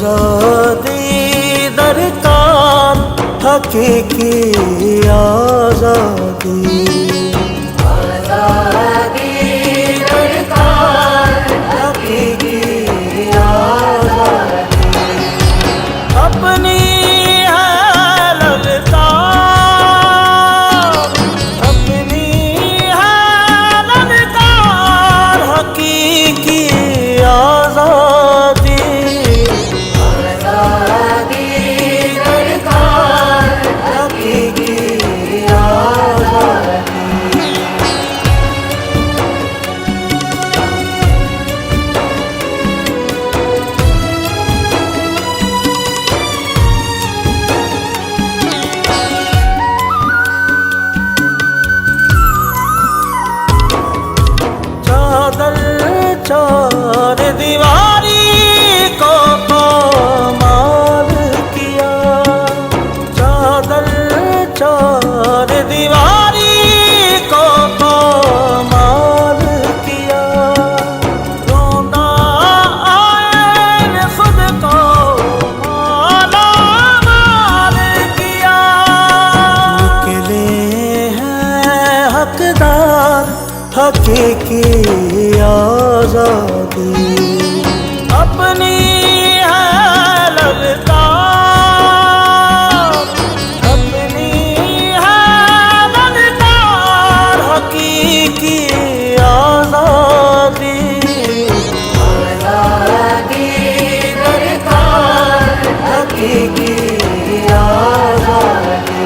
आज़ादी दरकार, हकीकी आज़ादी। आज़ादी दरकार, हकीकी आज़ादी। अपनी है ललकार, अपनी है ललकार, हकीकी आज़ादी। आज़ादी दरकार, हकीकी आज़ादी। चादर चार दीवारी को पामाल किया, चादर चार दीवारी को पामाल किया। रोंदा आए खुद को माला माल किया। निकले हैं हकदार, हकीकी आज़ादी। अपनी है ललकार, अपनी है ललकार, हकीकी आज़ादी। आज़ादी दरकार, हकीकी आज़ादी।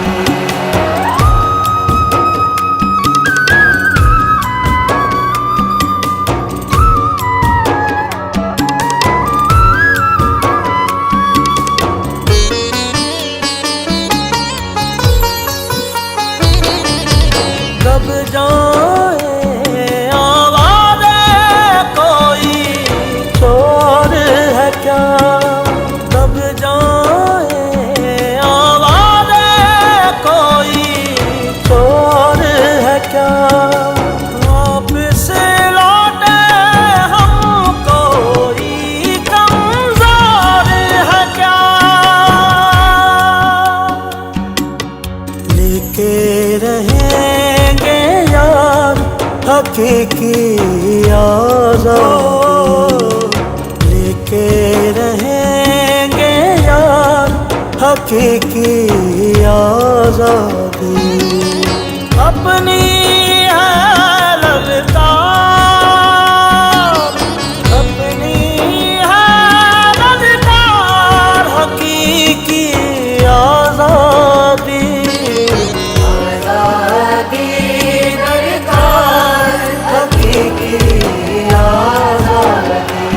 दब जाए आवाज़े कोई चोर है क्या, दब जाए आवाज़े कोई चोर है क्या। वापिस लौटे हम कोई कमज़ोर है क्या। लेके रहेंगे यार हकीकी आज़ादी। लेके रहेंगे यार हकीकी आज़ादी। अपनी है ललकार, अपनी है ललकार, हकीकी आज़ादी। आज़ादी दरकार, हकीकी आज़ादी।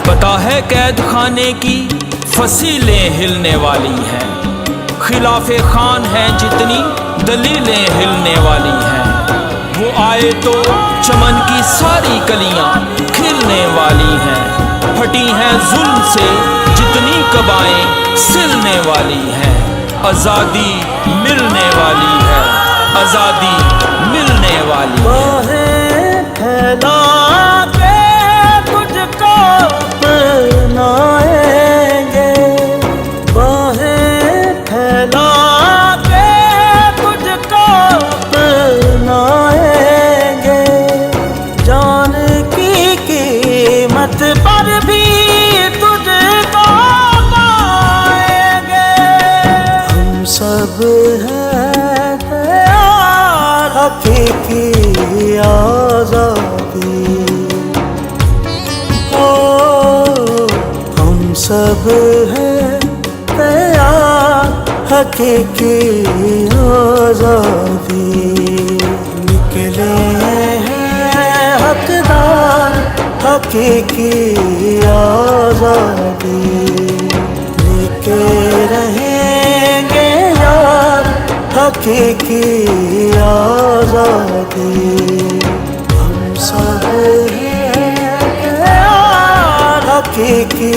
पता है कैद खाने की फसीलें हिलने वाली हैं, खिलाफे खान हैं जितनी दलीलें हिलने वाली हैं। वो आए तो चमन की सारी कलियां खिलने वाली हैं। फटी हैं जुल्म से जितनी कबाएं सिलने वाली हैं। आज़ादी मिलने वाली है, आज़ादी मिलने वाली है। बाहें फैला के तुझको अपनाएंगे, बाहें फैला के तुझको अपनाएंगे। जान की कीमत पर भी तुझको पाएंगे। हम सब हैं तैयार, हकीकी आज़ादी। ओ हम सब हैं तैयार, हकीकी आज़ादी। निकले हैं हकदार, हकीकी आज़ादी। लेके रहेंगे यार हकीकी आज़ादी। हम सब हैं यार हकीकी